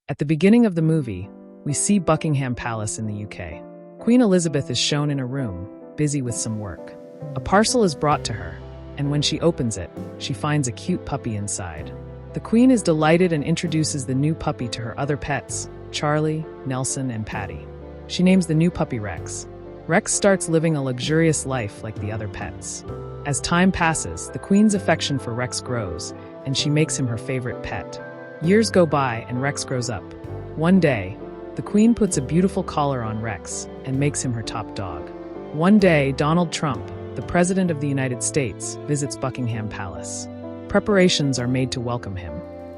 At the beginning of the movie, we see Buckingham Palace in the UK. Queen Elizabeth is shown in a room, busy with some work. A parcel is brought to her, and when she opens it, she finds a cute puppy inside. The Queen is delighted and introduces the new puppy to her other pets, Charlie, Nelson, and Patty. She names the new puppy Rex. Rex starts living a luxurious life like the other pets. As time passes, the Queen's affection for Rex grows, and she makes him her favorite pet. Years go by and Rex grows up. One day, the Queen puts a beautiful collar on Rex and makes him her top dog. One day, Donald Trump, the President of the United States, visits Buckingham Palace. Preparations are made to welcome him.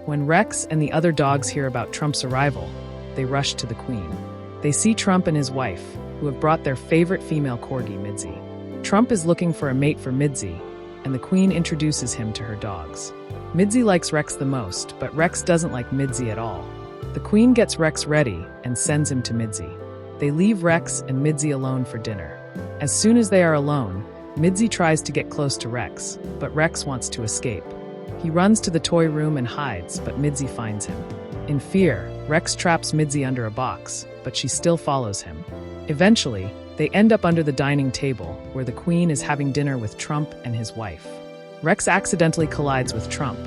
When Rex and the other dogs hear about Trump's arrival, they rush to the Queen. They see Trump and his wife, who have brought their favorite female Corgi, Midzi. Trump is looking for a mate for Midzi, and the Queen introduces him to her dogs. Midzi likes Rex the most, but Rex doesn't like Midzi at all. The Queen gets Rex ready and sends him to Midzi. They leave Rex and Midzi alone for dinner. As soon as they are alone, Midzi tries to get close to Rex, but Rex wants to escape. He runs to the toy room and hides, but Midzi finds him. In fear, Rex traps Midzi under a box, but she still follows him. Eventually, they end up under the dining table, where the Queen is having dinner with Trump and his wife. Rex accidentally collides with Trump,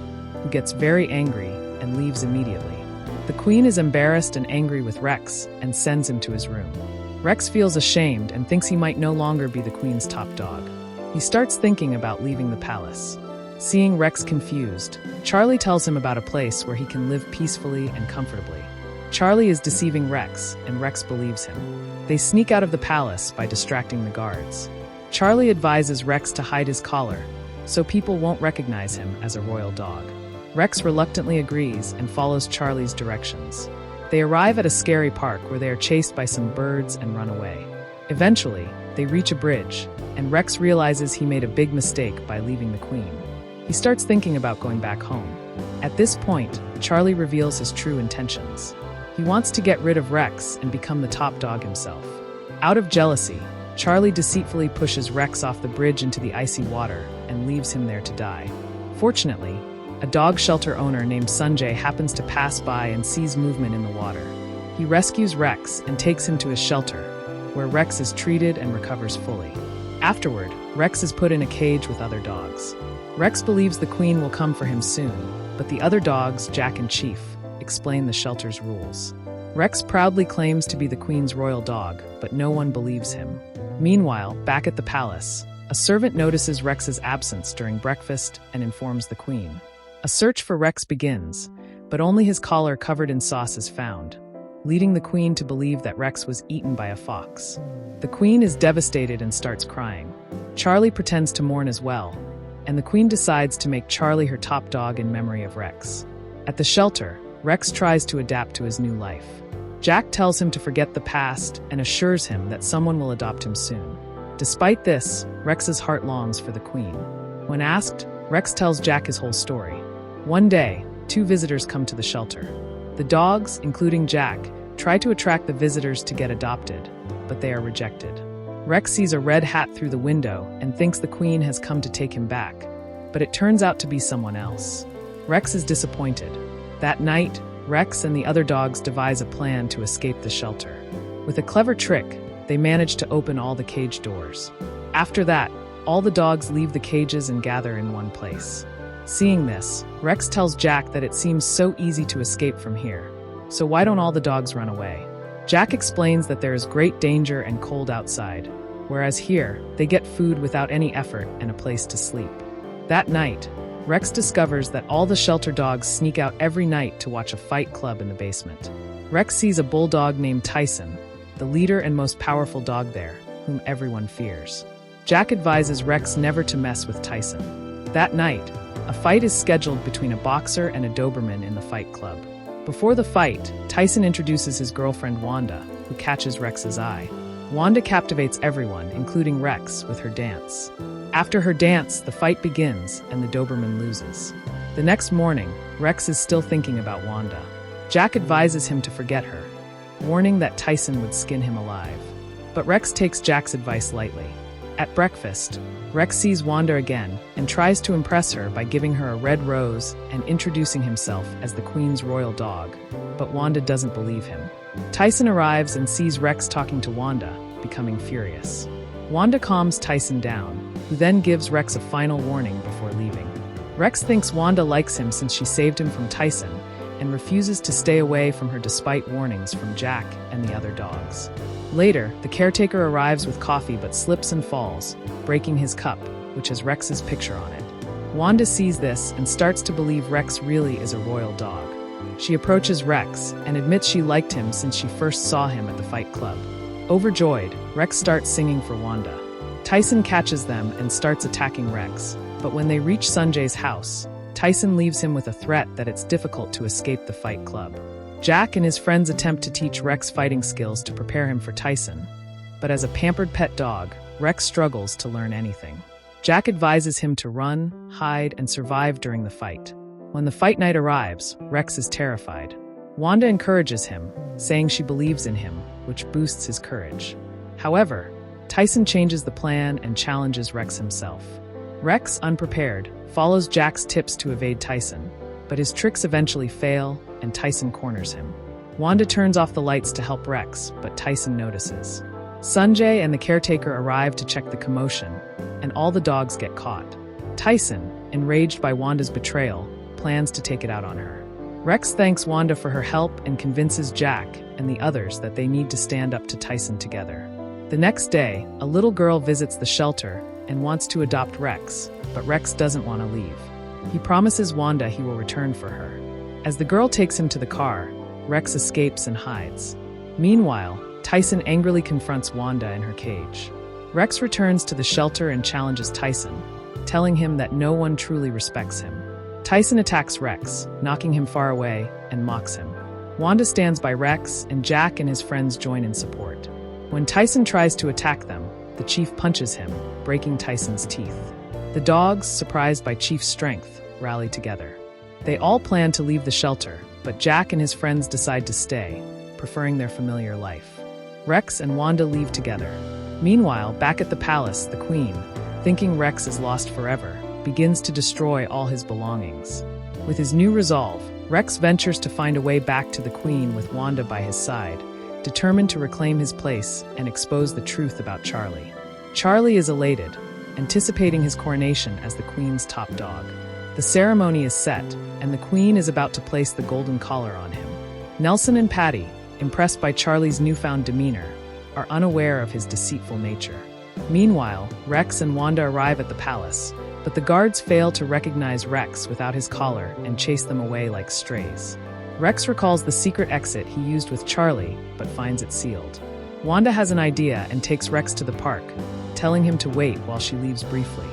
who gets very angry and leaves immediately. The Queen is embarrassed and angry with Rex and sends him to his room. Rex feels ashamed and thinks he might no longer be the Queen's top dog. He starts thinking about leaving the palace. Seeing Rex confused, Charlie tells him about a place where he can live peacefully and comfortably. Charlie is deceiving Rex, and Rex believes him. They sneak out of the palace by distracting the guards. Charlie advises Rex to hide his collar, so people won't recognize him as a royal dog. Rex reluctantly agrees and follows Charlie's directions. They arrive at a scary park where they are chased by some birds and run away. Eventually, they reach a bridge, and Rex realizes he made a big mistake by leaving the Queen. He starts thinking about going back home. At this point, Charlie reveals his true intentions. He wants to get rid of Rex and become the top dog himself. Out of jealousy, Charlie deceitfully pushes Rex off the bridge into the icy water and leaves him there to die. Fortunately, a dog shelter owner named Sanjay happens to pass by and sees movement in the water. He rescues Rex and takes him to his shelter, where Rex is treated and recovers fully. Afterward, Rex is put in a cage with other dogs. Rex believes the Queen will come for him soon, but the other dogs, Jack and Chief, explain the shelter's rules. Rex proudly claims to be the Queen's royal dog, but no one believes him. Meanwhile, back at the palace, a servant notices Rex's absence during breakfast and informs the Queen. A search for Rex begins, but only his collar covered in sauce is found, leading the Queen to believe that Rex was eaten by a fox. The Queen is devastated and starts crying. Charlie pretends to mourn as well, and the Queen decides to make Charlie her top dog in memory of Rex. At the shelter, Rex tries to adapt to his new life. Jack tells him to forget the past and assures him that someone will adopt him soon. Despite this, Rex's heart longs for the Queen. When asked, Rex tells Jack his whole story. One day, two visitors come to the shelter. The dogs, including Jack, try to attract the visitors to get adopted, but they are rejected. Rex sees a red hat through the window and thinks the Queen has come to take him back, but it turns out to be someone else. Rex is disappointed. That night, Rex and the other dogs devise a plan to escape the shelter. With a clever trick, they manage to open all the cage doors. After that, all the dogs leave the cages and gather in one place. Seeing this, Rex tells Jack that it seems so easy to escape from here, so why don't all the dogs run away? Jack explains that there is great danger and cold outside, whereas here, they get food without any effort and a place to sleep. That night, Rex discovers that all the shelter dogs sneak out every night to watch a fight club in the basement. Rex sees a bulldog named Tyson, the leader and most powerful dog there, whom everyone fears. Jack advises Rex never to mess with Tyson. That night, a fight is scheduled between a boxer and a Doberman in the fight club. Before the fight, Tyson introduces his girlfriend Wanda, who catches Rex's eye. Wanda captivates everyone, including Rex, with her dance. After her dance, the fight begins, and the Doberman loses. The next morning, Rex is still thinking about Wanda. Jack advises him to forget her, warning that Tyson would skin him alive. But Rex takes Jack's advice lightly. At breakfast, Rex sees Wanda again and tries to impress her by giving her a red rose and introducing himself as the Queen's royal dog, but Wanda doesn't believe him. Tyson arrives and sees Rex talking to Wanda, becoming furious. Wanda calms Tyson down, who then gives Rex a final warning before leaving. Rex thinks Wanda likes him since she saved him from Tyson and refuses to stay away from her despite warnings from Jack and the other dogs. Later, the caretaker arrives with coffee but slips and falls, breaking his cup, which has Rex's picture on it. Wanda sees this and starts to believe Rex really is a royal dog. She approaches Rex and admits she liked him since she first saw him at the Fight Club. Overjoyed, Rex starts singing for Wanda. Tyson catches them and starts attacking Rex, but when they reach Sanjay's house, Tyson leaves him with a threat that it's difficult to escape the Fight Club. Jack and his friends attempt to teach Rex fighting skills to prepare him for Tyson, but as a pampered pet dog, Rex struggles to learn anything. Jack advises him to run, hide, and survive during the fight. When the fight night arrives, Rex is terrified. Wanda encourages him, saying she believes in him, which boosts his courage. However, Tyson changes the plan and challenges Rex himself. Rex, unprepared, follows Jack's tips to evade Tyson, but his tricks eventually fail and Tyson corners him. Wanda turns off the lights to help Rex, but Tyson notices. Sanjay and the caretaker arrive to check the commotion, and all the dogs get caught. Tyson, enraged by Wanda's betrayal, plans to take it out on her. Rex thanks Wanda for her help and convinces Jack and the others that they need to stand up to Tyson together. The next day, a little girl visits the shelter and wants to adopt Rex, but Rex doesn't want to leave. He promises Wanda he will return for her. As the girl takes him to the car, Rex escapes and hides. Meanwhile, Tyson angrily confronts Wanda in her cage. Rex returns to the shelter and challenges Tyson, telling him that no one truly respects him. Tyson attacks Rex, knocking him far away, and mocks him. Wanda stands by Rex, and Jack and his friends join in support. When Tyson tries to attack them, the chief punches him, breaking Tyson's teeth. The dogs, surprised by Chief's strength, rally together. They all plan to leave the shelter, but Jack and his friends decide to stay, preferring their familiar life. Rex and Wanda leave together. Meanwhile, back at the palace, the Queen, thinking Rex is lost forever, begins to destroy all his belongings. With his new resolve, Rex ventures to find a way back to the Queen with Wanda by his side, determined to reclaim his place and expose the truth about Charlie. Charlie is elated, anticipating his coronation as the Queen's top dog. The ceremony is set, and the Queen is about to place the golden collar on him. Nelson and Patty, impressed by Charlie's newfound demeanor, are unaware of his deceitful nature. Meanwhile, Rex and Wanda arrive at the palace, but the guards fail to recognize Rex without his collar and chase them away like strays. Rex recalls the secret exit he used with Charlie, but finds it sealed. Wanda has an idea and takes Rex to the park, telling him to wait while she leaves briefly.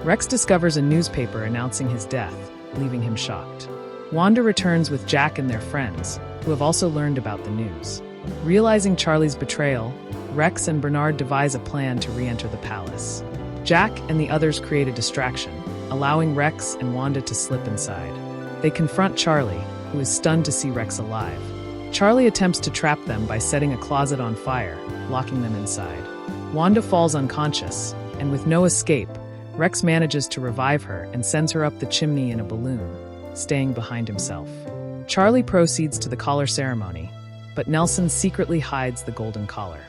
Rex discovers a newspaper announcing his death, leaving him shocked. Wanda returns with Jack and their friends, who have also learned about the news. Realizing Charlie's betrayal, Rex and Bernard devise a plan to re-enter the palace. Jack and the others create a distraction, allowing Rex and Wanda to slip inside. They confront Charlie, who is stunned to see Rex alive. Charlie attempts to trap them by setting a closet on fire, locking them inside. Wanda falls unconscious, and with no escape, Rex manages to revive her and sends her up the chimney in a balloon, staying behind himself. Charlie proceeds to the collar ceremony, but Nelson secretly hides the golden collar.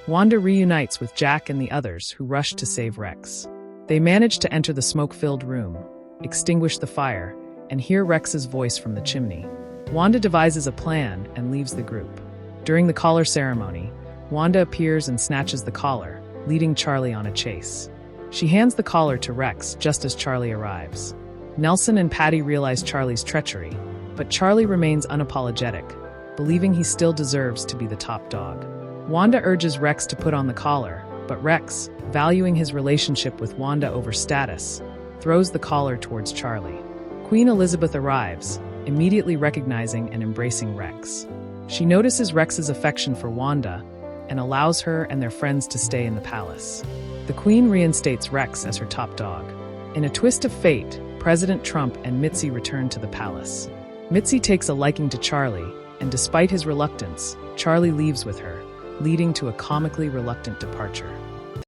Wanda reunites with Jack and the others who rush to save Rex. They manage to enter the smoke-filled room, extinguish the fire, and hear Rex's voice from the chimney. Wanda devises a plan and leaves the group. During the collar ceremony, Wanda appears and snatches the collar, leading Charlie on a chase. She hands the collar to Rex just as Charlie arrives. Nelson and Patty realize Charlie's treachery, but Charlie remains unapologetic, believing he still deserves to be the top dog. Wanda urges Rex to put on the collar, but Rex, valuing his relationship with Wanda over status, throws the collar towards Charlie. Queen Elizabeth arrives, immediately recognizing and embracing Rex. She notices Rex's affection for Wanda and allows her and their friends to stay in the palace. The Queen reinstates Rex as her top dog. In a twist of fate, President Trump and Mitzi return to the palace. Mitzi takes a liking to Charlie, and despite his reluctance, Charlie leaves with her, leading to a comically reluctant departure.